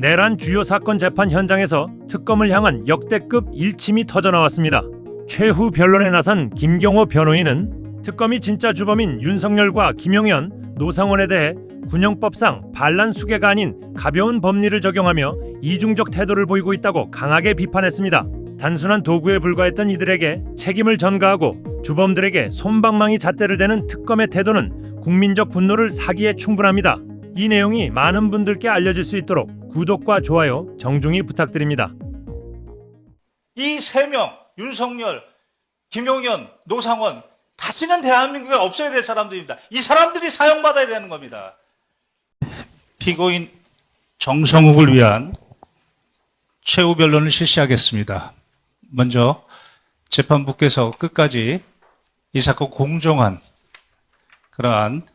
내란 주요 사건 재판 현장에서 특검을 향한 역대급 일침이 터져나왔습니다. 최후 변론에 나선 김경호 변호인은 특검이 진짜 주범인 윤석열과 김용현, 노상원에 대해 군형법상 반란 수괴가 아닌 가벼운 법리를 적용하며 이중적 태도를 보이고 있다고 강하게 비판했습니다. 단순한 도구에 불과했던 이들에게 책임을 전가하고 주범들에게 솜방망이 잣대를 대는 특검의 태도는 국민적 분노를 사기에 충분합니다. 이 내용이 많은 분들께 알려질 수 있도록 구독과 좋아요 정중히 부탁드립니다. 이 세 명, 윤석열, 김용현, 노상원, 다시는 대한민국에 없어야 될 사람들입니다. 이 사람들이 사형받아야 되는 겁니다. 피고인 정성욱을 위한 최후 변론을 실시하겠습니다. 먼저 재판부께서 끝까지 이 사건 공정한 그러한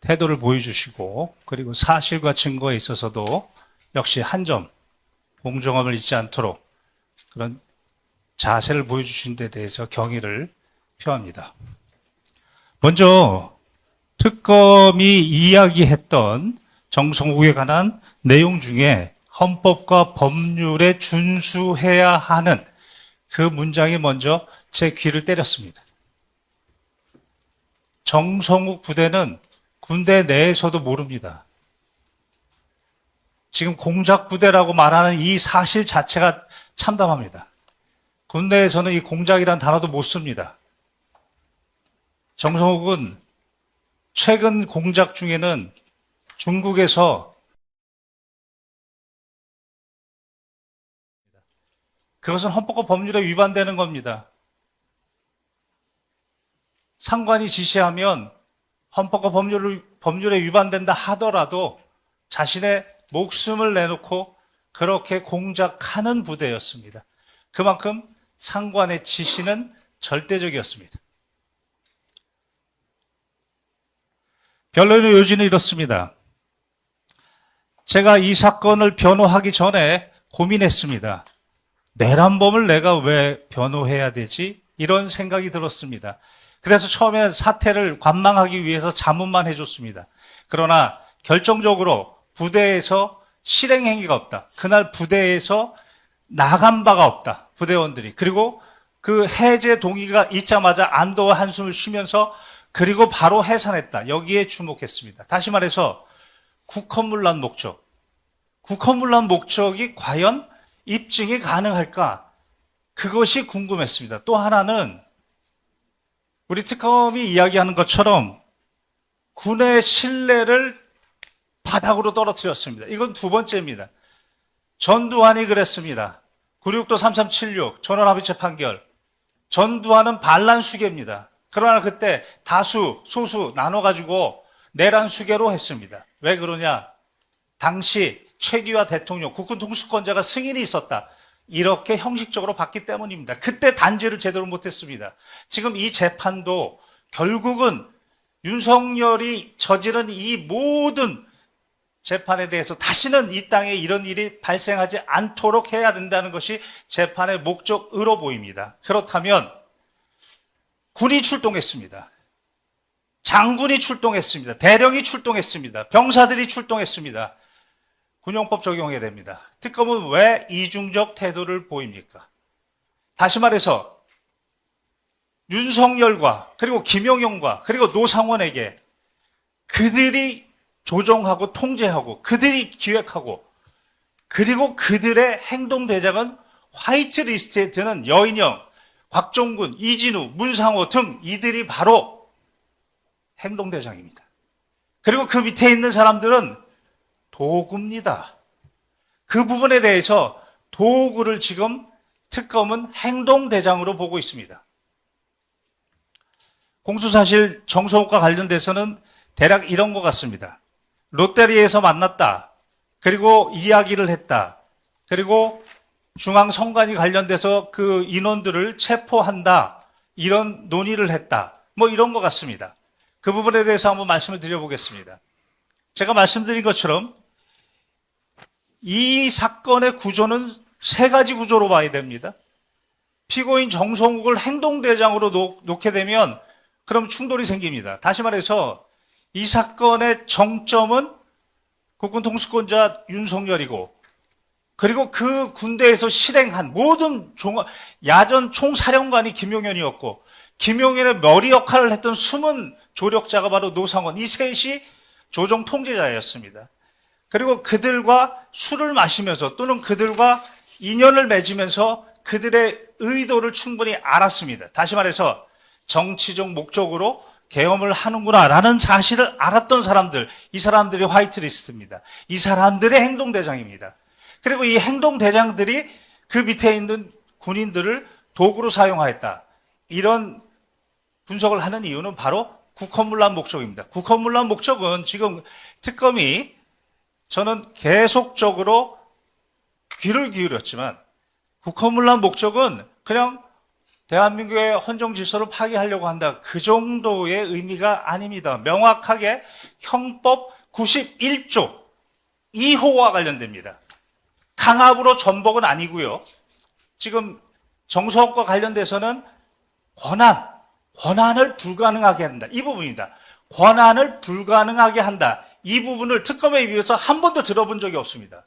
태도를 보여주시고, 그리고 사실과 증거에 있어서도 역시 한 점 공정함을 잊지 않도록 그런 자세를 보여주신 데 대해서 경의를 표합니다. 먼저 특검이 이야기했던 정성욱에 관한 내용 중에 헌법과 법률에 준수해야 하는 그 문장이 먼저 제 귀를 때렸습니다. 정성욱 부대는 군대 내에서도 모릅니다. 지금 공작부대라고 말하는 이 사실 자체가 참담합니다. 군대에서는 이 공작이란 단어도 못 씁니다. 정성욱은 최근 공작 중에는 중국에서 그것은 헌법과 법률에 위반되는 겁니다. 상관이 지시하면 헌법과 법률에 위반된다 하더라도 자신의 목숨을 내놓고 그렇게 공작하는 부대였습니다. 그만큼 상관의 지시는 절대적이었습니다. 변론의 요지는 이렇습니다. 제가 이 사건을 변호하기 전에 고민했습니다. 내란범을 내가 왜 변호해야 되지? 이런 생각이 들었습니다. 그래서 처음에 사태를 관망하기 위해서 자문만 해줬습니다. 그러나 결정적으로 부대에서 실행행위가 없다. 그날 부대에서 나간 바가 없다. 부대원들이. 그리고 그 해제 동의가 있자마자 안도와 한숨을 쉬면서 그리고 바로 해산했다. 여기에 주목했습니다. 다시 말해서 국헌문란 목적. 국헌문란 목적이 과연 입증이 가능할까? 그것이 궁금했습니다. 또 하나는 우리 특검이 이야기하는 것처럼 군의 신뢰를 바닥으로 떨어뜨렸습니다. 이건 두 번째입니다. 전두환이 그랬습니다. 9.6도 3376 전원합의체 판결. 전두환은 반란 수괴입니다. 그러나 그때 다수, 소수 나눠가지고 내란 수괴로 했습니다. 왜 그러냐? 당시 최규하 대통령, 국군 통수권자가 승인이 있었다. 이렇게 형식적으로 봤기 때문입니다. 그때 단죄를 제대로 못했습니다. 지금 이 재판도 결국은 윤석열이 저지른 이 모든 재판에 대해서 다시는 이 땅에 이런 일이 발생하지 않도록 해야 된다는 것이 재판의 목적으로 보입니다. 그렇다면 군이 출동했습니다. 장군이 출동했습니다. 대령이 출동했습니다. 병사들이 출동했습니다. 군용법 적용해야 됩니다. 특검은 왜 이중적 태도를 보입니까? 다시 말해서 윤석열과 그리고 김용현과 그리고 노상원에게 그들이 조종하고 통제하고 그들이 기획하고 그리고 그들의 행동 대장은 화이트리스트에 드는 여인영, 곽종군, 이진우, 문상호 등 이들이 바로 행동 대장입니다. 그리고 그 밑에 있는 사람들은 도구입니다. 그 부분에 대해서 도구를 지금 특검은 행동대장으로 보고 있습니다. 공수사실 정성욱과 관련돼서는 대략 이런 것 같습니다. 롯데리아에서 만났다. 그리고 이야기를 했다. 그리고 중앙선관위 관련돼서 그 인원들을 체포한다. 이런 논의를 했다. 뭐 이런 것 같습니다. 그 부분에 대해서 한번 말씀을 드려보겠습니다. 제가 말씀드린 것처럼 이 사건의 구조는 세 가지 구조로 봐야 됩니다. 피고인 정성욱을 행동대장으로 놓게 되면 그럼 충돌이 생깁니다. 다시 말해서 이 사건의 정점은 국군 통수권자 윤석열이고, 그리고 그 군대에서 실행한 모든 야전 총사령관이 김용현이었고, 김용현의 머리 역할을 했던 숨은 조력자가 바로 노상원, 이 셋이 조정 통제자였습니다. 그리고 그들과 술을 마시면서 또는 그들과 인연을 맺으면서 그들의 의도를 충분히 알았습니다. 다시 말해서 정치적 목적으로 계엄을 하는구나라는 사실을 알았던 사람들, 이 사람들이 화이트리스트입니다. 이 사람들의 행동대장입니다. 그리고 이 행동대장들이 그 밑에 있는 군인들을 도구로 사용하였다. 이런 분석을 하는 이유는 바로 국헌문란 목적입니다. 국헌문란 목적은 지금 특검이 저는 계속적으로 귀를 기울였지만 국헌문란 목적은 그냥 대한민국의 헌정 질서를 파괴하려고 한다. 그 정도의 의미가 아닙니다. 명확하게 형법 91조 2호와 관련됩니다. 강압으로 전복은 아니고요. 지금 정서학과 관련돼서는 권한을 불가능하게 한다. 이 부분입니다. 권한을 불가능하게 한다. 이 부분을 특검에 비해서 한 번도 들어본 적이 없습니다.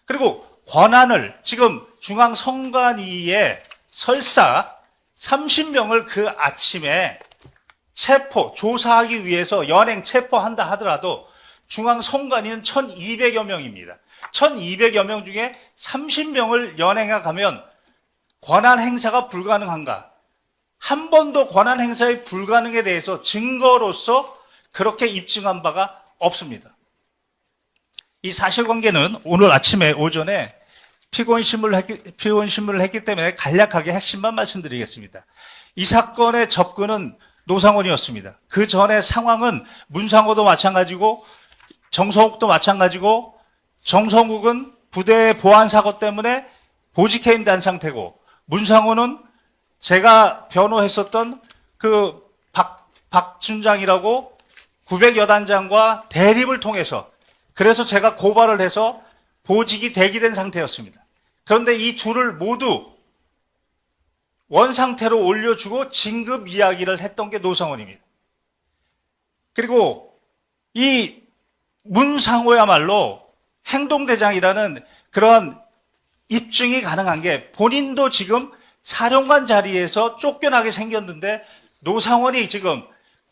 그리고 권한을 지금 중앙선관위에 설사 30명을 그 아침에 조사하기 위해서 연행 체포한다 하더라도 중앙선관위는 1200여 명입니다. 1200여 명 중에 30명을 연행해 가면 권한 행사가 불가능한가? 한 번도 권한 행사의 불가능에 대해서 증거로서 그렇게 입증한 바가 없습니다. 이 사실관계는 오늘 아침에 오전에 피고인 신문을 했기 때문에 간략하게 핵심만 말씀드리겠습니다. 이 사건의 접근은 노상원이었습니다. 그 전에 상황은 문상호도 마찬가지고 정성욱도 마찬가지고 정성욱은 부대 보안 사고 때문에 보직해 있는 상태고 문상호는 제가 변호했었던 그 박준장이라고 900여 단장과 대립을 통해서 그래서 제가 고발을 해서 보직이 대기된 상태였습니다. 그런데 이 둘을 모두 원상태로 올려주고 진급 이야기를 했던 게 노상원입니다. 그리고 이 문상호야말로 행동대장이라는 그런 입증이 가능한 게 본인도 지금 사령관 자리에서 쫓겨나게 생겼는데 노상원이 지금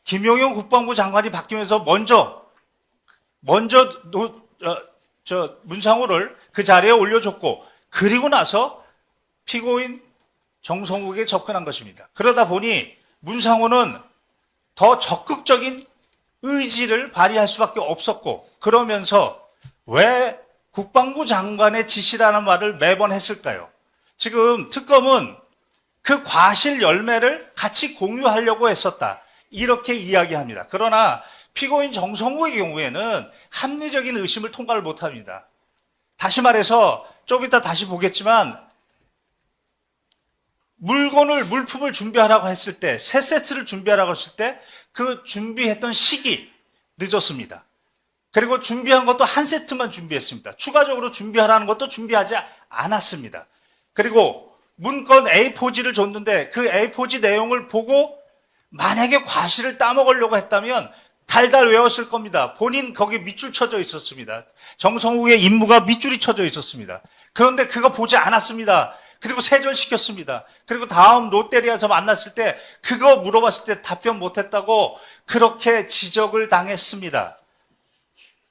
김용현 국방부 장관이 바뀌면서 먼저 문상호를 그 자리에 올려줬고 그리고 나서 피고인 정성욱에 접근한 것입니다. 그러다 보니 문상호는 더 적극적인 의지를 발휘할 수밖에 없었고 그러면서 왜 국방부 장관의 지시라는 말을 매번 했을까요? 지금 특검은 그 과실 열매를 같이 공유하려고 했었다. 이렇게 이야기합니다. 그러나 피고인 정성욱의 경우에는 합리적인 의심을 통과를 못합니다. 다시 말해서 좀 이따 다시 보겠지만 물품을 준비하라고 했을 때, 새 세트를 준비하라고 했을 때 그 준비했던 시기 늦었습니다. 그리고 준비한 것도 한 세트만 준비했습니다. 추가적으로 준비하라는 것도 준비하지 않았습니다. 그리고 문건 A4지를 줬는데 그 A4지 내용을 보고 만약에 과실을 따먹으려고 했다면 달달 외웠을 겁니다. 본인 거기 밑줄 쳐져 있었습니다. 정성욱의 임무가 밑줄이 쳐져 있었습니다. 그런데 그거 보지 않았습니다. 그리고 세절시켰습니다. 그리고 다음 롯데리아에서 만났을 때 그거 물어봤을 때 답변 못했다고 그렇게 지적을 당했습니다.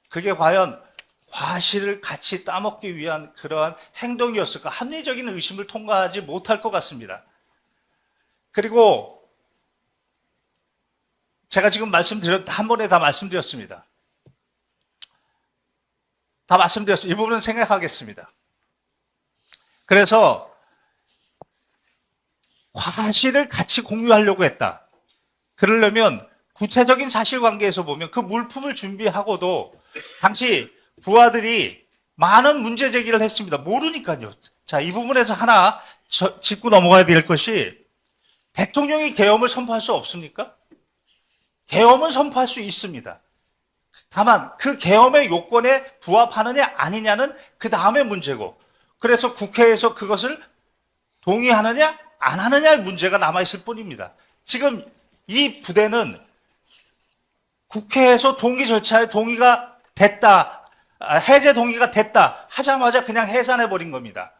그게 과연 과실을 같이 따먹기 위한 그러한 행동이었을까? 합리적인 의심을 통과하지 못할 것 같습니다. 그리고 제가 지금 한 번에 다 말씀드렸습니다. 이 부분은 생각하겠습니다. 그래서 과실을 같이 공유하려고 했다. 그러려면 구체적인 사실관계에서 보면 그 물품을 준비하고도 당시 부하들이 많은 문제 제기를 했습니다. 모르니까요. 자, 이 부분에서 하나 짚고 넘어가야 될 것이 대통령이 계엄을 선포할 수 없습니까? 계엄은 선포할 수 있습니다. 다만 그 계엄의 요건에 부합하느냐 아니냐는 그 다음의 문제고 그래서 국회에서 그것을 동의하느냐 안 하느냐의 문제가 남아있을 뿐입니다. 지금 이 부대는 국회에서 동의 절차에 동의가 됐다 해제 동의가 됐다 하자마자 그냥 해산해 버린 겁니다.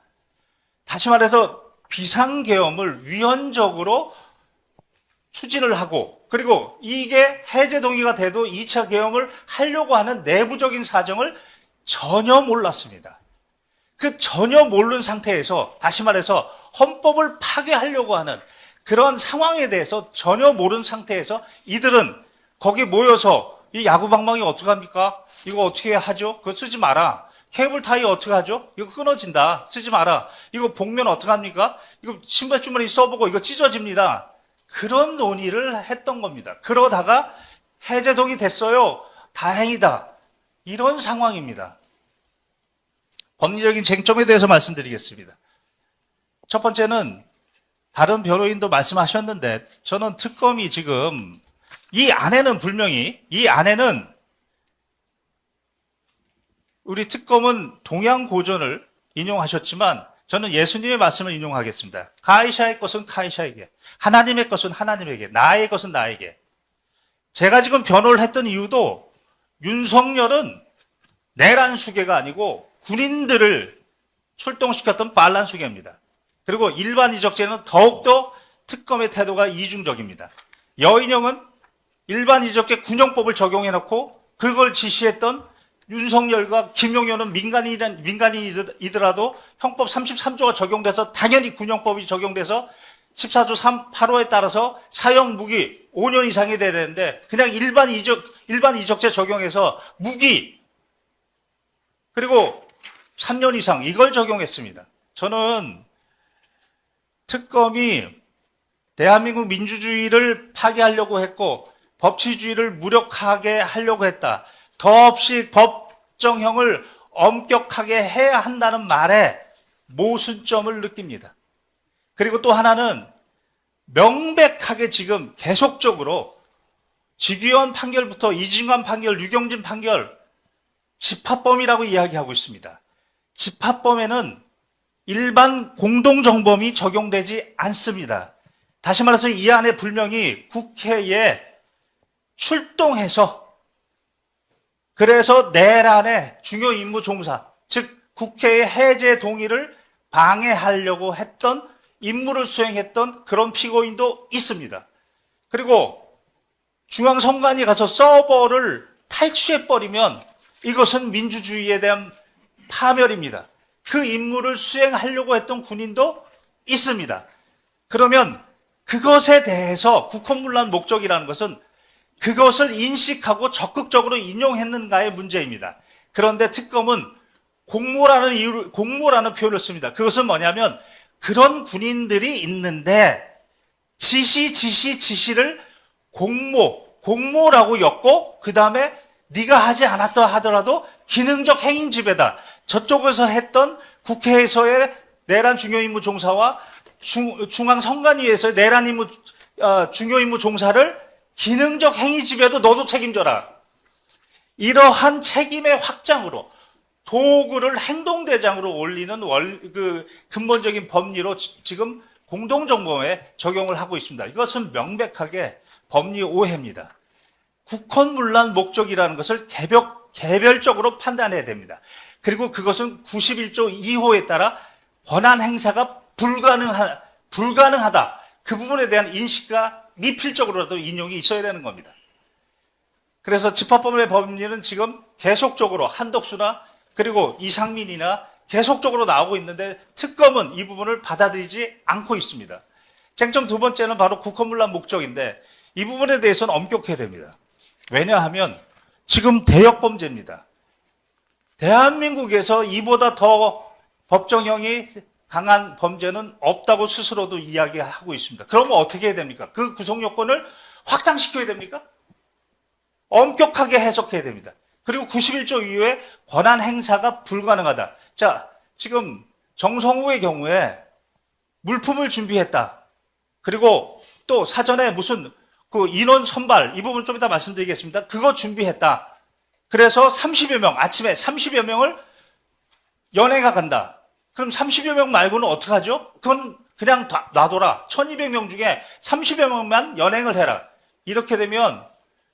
다시 말해서 비상계엄을 위헌적으로 추진을 하고, 그리고 이게 해제 동의가 돼도 2차 계엄을 하려고 하는 내부적인 사정을 전혀 몰랐습니다. 그 전혀 모르는 상태에서, 다시 말해서 헌법을 파괴하려고 하는 그런 상황에 대해서 전혀 모르는 상태에서 이들은 거기 모여서 이 야구방망이 어떡합니까? 이거 어떻게 하죠? 그거 쓰지 마라. 케이블 타이 어떻게 하죠? 이거 끊어진다. 쓰지 마라. 이거 복면 어떡합니까? 이거 신발 주머니 써보고 이거 찢어집니다. 그런 논의를 했던 겁니다. 그러다가 해제동이 됐어요. 다행이다. 이런 상황입니다. 법리적인 쟁점에 대해서 말씀드리겠습니다. 첫 번째는 다른 변호인도 말씀하셨는데 저는 특검이 지금 이 안에는 분명히 우리 특검은 동양고전을 인용하셨지만 저는 예수님의 말씀을 인용하겠습니다. 가이샤의 것은 가이샤에게, 하나님의 것은 하나님에게, 나의 것은 나에게. 제가 지금 변호를 했던 이유도 윤석열은 내란 수계가 아니고 군인들을 출동시켰던 반란 수계입니다. 그리고 일반 이적죄는 더욱더 특검의 태도가 이중적입니다. 여인형은 일반 이적죄 군형법을 적용해놓고 그걸 지시했던 윤석열과 김용현은 민간인이더라도 형법 33조가 적용돼서 당연히 군형법이 적용돼서 14조 3, 8호에 따라서 사형 무기 5년 이상이 돼야 되는데 그냥 일반 이적죄 적용해서 무기 그리고 3년 이상 이걸 적용했습니다. 저는 특검이 대한민국 민주주의를 파괴하려고 했고 법치주의를 무력하게 하려고 했다. 더없이 법정형을 엄격하게 해야 한다는 말에 모순점을 느낍니다. 그리고 또 하나는 명백하게 지금 계속적으로 직위원 판결부터 이진관 판결, 류경진 판결 집합범이라고 이야기하고 있습니다. 집합범에는 일반 공동정범이 적용되지 않습니다. 다시 말해서 이 안에 분명히 국회에 출동해서 그래서 내란의 중요 임무 종사, 즉 국회의 해제 동의를 방해하려고 했던 임무를 수행했던 그런 피고인도 있습니다. 그리고 중앙선관위 가서 서버를 탈취해버리면 이것은 민주주의에 대한 파멸입니다. 그 임무를 수행하려고 했던 군인도 있습니다. 그러면 그것에 대해서 국헌문란 목적이라는 것은 그것을 인식하고 적극적으로 인용했는가의 문제입니다. 그런데 특검은 공모라는 표현을 씁니다. 그것은 뭐냐면 그런 군인들이 있는데 지시를 공모라고 엮고 그 다음에 네가 하지 않았다 하더라도 기능적 행인 지배다. 저쪽에서 했던 국회에서의 내란 중요임무 종사와 중앙선관위에서의 내란 임무 중요임무 종사를 기능적 행위 지배도 너도 책임져라. 이러한 책임의 확장으로 도구를 행동대장으로 올리는 근본적인 법리로 지금 공동정범에 적용을 하고 있습니다. 이것은 명백하게 법리 오해입니다. 국헌문란 목적이라는 것을 개별적으로 판단해야 됩니다. 그리고 그것은 91조 2호에 따라 권한 행사가 불가능하다. 그 부분에 대한 인식과 미필적으로라도 인용이 있어야 되는 겁니다. 그래서 집합범의 법리는 지금 계속적으로 한덕수나 그리고 이상민이나 계속적으로 나오고 있는데 특검은 이 부분을 받아들이지 않고 있습니다. 쟁점 두 번째는 바로 국헌문란 목적인데 이 부분에 대해서는 엄격해야 됩니다. 왜냐하면 지금 대역범죄입니다. 대한민국에서 이보다 더 법정형이 강한 범죄는 없다고 스스로도 이야기하고 있습니다. 그러면 어떻게 해야 됩니까? 그 구속 요건을 확장시켜야 됩니까? 엄격하게 해석해야 됩니다. 그리고 91조 이후에 권한 행사가 불가능하다. 자, 지금 정성우의 경우에 물품을 준비했다. 그리고 또 사전에 무슨 그 인원 선발, 이 부분 좀 이따 말씀드리겠습니다. 그거 준비했다. 그래서 30여 명, 아침에 30여 명을 연예가 간다. 그럼 30여 명 말고는 어떡하죠? 그건 그냥 놔둬라. 1200명 중에 30여 명만 연행을 해라. 이렇게 되면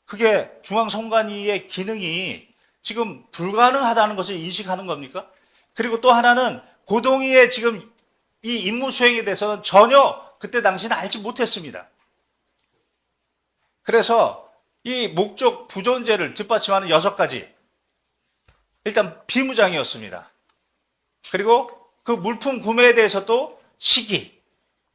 그게 중앙선관위의 기능이 지금 불가능하다는 것을 인식하는 겁니까? 그리고 또 하나는 고동희의 지금 이 임무 수행에 대해서는 전혀 그때 당시는 알지 못했습니다. 그래서 이 목적 부존재를 뒷받침하는 6가지. 일단 비무장이었습니다. 그리고 그 물품 구매에 대해서도 시기,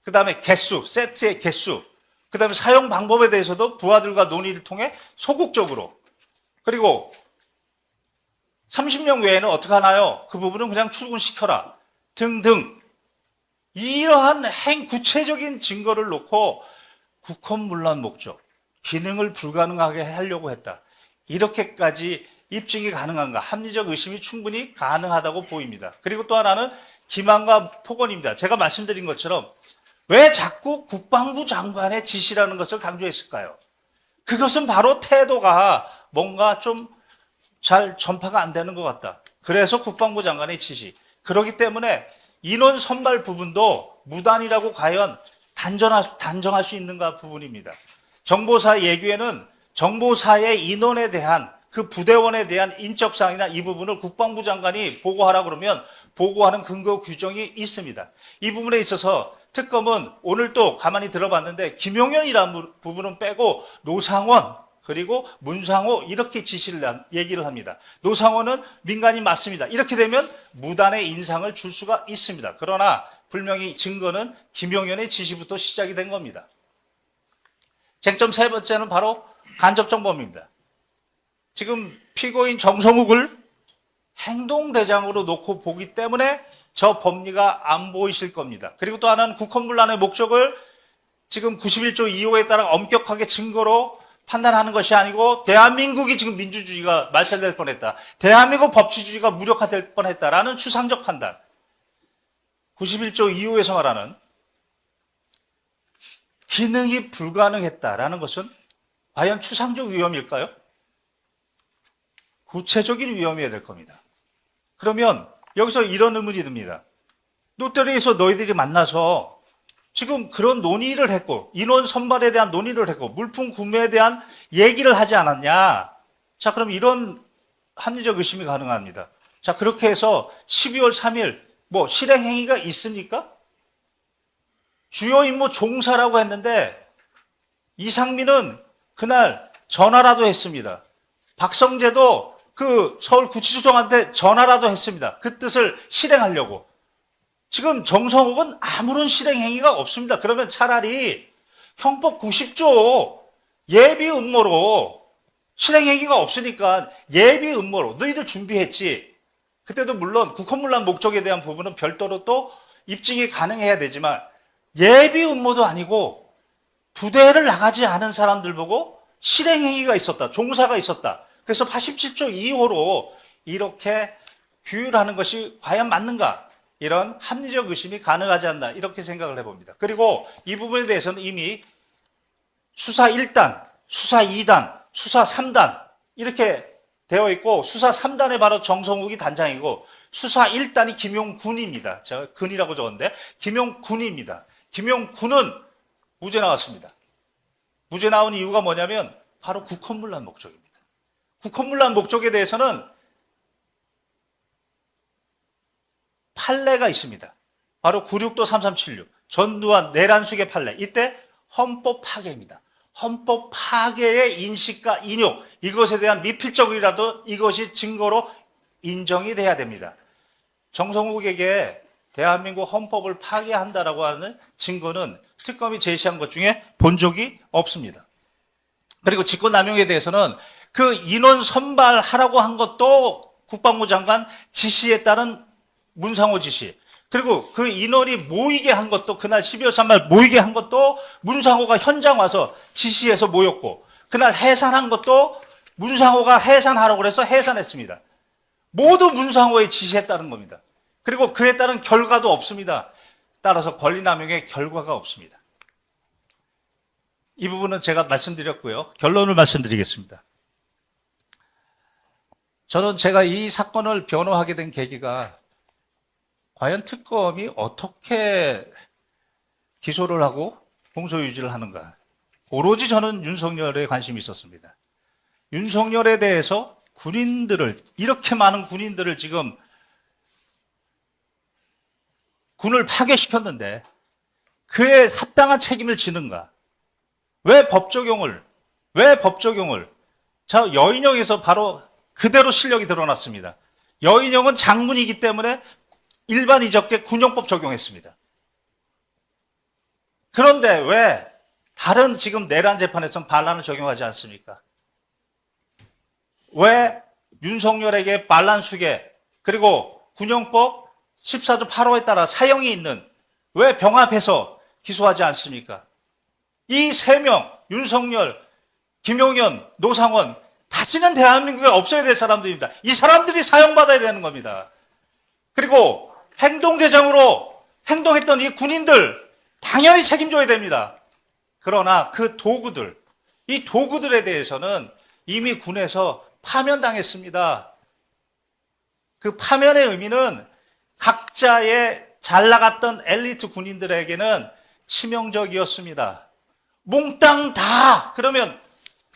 그 다음에 개수, 세트의 개수, 그 다음에 사용 방법에 대해서도 부하들과 논의를 통해 소극적으로, 그리고 30명 외에는 어떻게 하나요? 그 부분은 그냥 출근시켜라 등등 이러한 구체적인 증거를 놓고 국헌문란 목적, 기능을 불가능하게 하려고 했다. 이렇게까지 입증이 가능한가? 합리적 의심이 충분히 가능하다고 보입니다. 그리고 또 하나는 기만과 폭언입니다. 제가 말씀드린 것처럼 왜 자꾸 국방부 장관의 지시라는 것을 강조했을까요? 그것은 바로 태도가 뭔가 좀 잘 전파가 안 되는 것 같다. 그래서 국방부 장관의 지시. 그렇기 때문에 인원 선발 부분도 무단이라고 과연 단정할 수 있는가 부분입니다. 정보사 예규에는 정보사의 인원에 대한 그 부대원에 대한 인적사항이나 이 부분을 국방부 장관이 보고하라 그러면 보고하는 근거 규정이 있습니다. 이 부분에 있어서 특검은 오늘 또 가만히 들어봤는데 김용현이라는 부분은 빼고 노상원 그리고 문상호 이렇게 얘기를 합니다. 노상원은 민간인 맞습니다. 이렇게 되면 무단의 인상을 줄 수가 있습니다. 그러나 분명히 증거는 김용현의 지시부터 시작이 된 겁니다. 쟁점 세 번째는 바로 간접정범입니다. 지금 피고인 정성욱을 행동대장으로 놓고 보기 때문에 저 법리가 안 보이실 겁니다. 그리고 또 하나는 국헌문란의 목적을 지금 91조 2호에 따라 엄격하게 증거로 판단하는 것이 아니고 대한민국이 지금 민주주의가 말살될 뻔했다. 대한민국 법치주의가 무력화될 뻔했다라는 추상적 판단. 91조 2호에서 말하는 기능이 불가능했다라는 것은 과연 추상적 위험일까요? 구체적인 위험이어야 될 겁니다. 그러면 여기서 이런 의문이 듭니다. 롯데리에서 너희들이 만나서 지금 그런 논의를 했고 인원 선발에 대한 논의를 했고 물품 구매에 대한 얘기를 하지 않았냐. 자, 그럼 이런 합리적 의심이 가능합니다. 자, 그렇게 해서 12월 3일 실행 행위가 있습니까? 주요 임무 종사라고 했는데 이상민은 그날 전화라도 했습니다. 박성재도 그 서울구치소장한테 전화라도 했습니다. 그 뜻을 실행하려고. 지금 정성욱은 아무런 실행 행위가 없습니다. 그러면 차라리 형법 90조 예비 음모로 실행 행위가 없으니까 예비 음모로 너희들 준비했지. 그때도 물론 국헌문란 목적에 대한 부분은 별도로 또 입증이 가능해야 되지만 예비 음모도 아니고 부대를 나가지 않은 사람들 보고 실행 행위가 있었다. 종사가 있었다. 그래서 87조 2호로 이렇게 규율하는 것이 과연 맞는가? 이런 합리적 의심이 가능하지 않나 이렇게 생각을 해봅니다. 그리고 이 부분에 대해서는 이미 수사 1단, 수사 2단, 수사 3단 이렇게 되어 있고 수사 3단에 바로 정성욱이 단장이고 수사 1단이 김용군입니다. 제가 근이라고 적었는데 김용군입니다. 김용군은 무죄 나왔습니다. 무죄 나온 이유가 뭐냐면 바로 국헌문란 목적입니다. 국헌문란 목적에 대해서는 판례가 있습니다. 바로 96도 3376 전두환 내란숙의 판례. 이때 헌법 파괴입니다. 헌법 파괴의 인식과 인용 이것에 대한 미필적이라도 이것이 증거로 인정이 돼야 됩니다. 정성욱에게 대한민국 헌법을 파괴한다라고 하는 증거는 특검이 제시한 것 중에 본 적이 없습니다. 그리고 직권남용에 대해서는 그 인원 선발하라고 한 것도 국방부 장관 지시에 따른 문상호 지시. 그리고 그 인원이 모이게 한 것도 그날 12월 3일 모이게 한 것도 문상호가 현장 와서 지시해서 모였고 그날 해산한 것도 문상호가 해산하라고 그래서 해산했습니다. 모두 문상호의 지시에 따른 겁니다. 그리고 그에 따른 결과도 없습니다. 따라서 권리남용의 결과가 없습니다. 이 부분은 제가 말씀드렸고요. 결론을 말씀드리겠습니다. 저는 제가 이 사건을 변호하게 된 계기가 과연 특검이 어떻게 기소를 하고 공소유지를 하는가. 오로지 저는 윤석열에 관심이 있었습니다. 윤석열에 대해서 군인들을, 이렇게 많은 군인들을 지금 군을 파괴시켰는데 그에 합당한 책임을 지는가? 왜 법 적용을? 자, 여인영에서 바로 그대로 실력이 드러났습니다. 여인영은 장군이기 때문에 일반 이적계 군용법 적용했습니다. 그런데 왜 다른 지금 내란 재판에서는 반란을 적용하지 않습니까? 왜 윤석열에게 반란수계 그리고 군용법 14조 8호에 따라 사형이 있는 왜 병합해서 기소하지 않습니까? 이 세 명 윤석열, 김용현, 노상원 다시는 대한민국에 없어야 될 사람들입니다. 이 사람들이 사형받아야 되는 겁니다. 그리고 행동대장으로 행동했던 이 군인들 당연히 책임져야 됩니다. 그러나 그 도구들, 이 도구들에 대해서는 이미 군에서 파면당했습니다. 그 파면의 의미는 각자의 잘 나갔던 엘리트 군인들에게는 치명적이었습니다. 몽땅 다 그러면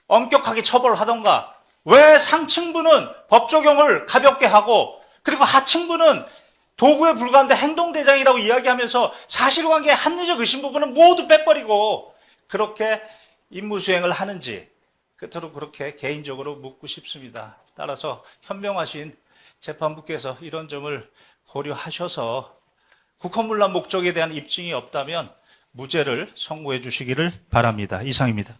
엄격하게 처벌하던가 왜 상층부는 법 적용을 가볍게 하고 그리고 하층부는 도구에 불과한데 행동대장이라고 이야기하면서 사실관계에 합리적 의심 부분은 모두 빼버리고 그렇게 임무수행을 하는지 끝으로 그렇게 개인적으로 묻고 싶습니다. 따라서 현명하신 재판부께서 이런 점을 고려하셔서 국헌문란 목적에 대한 입증이 없다면 무죄를 선고해 주시기를 바랍니다. 이상입니다.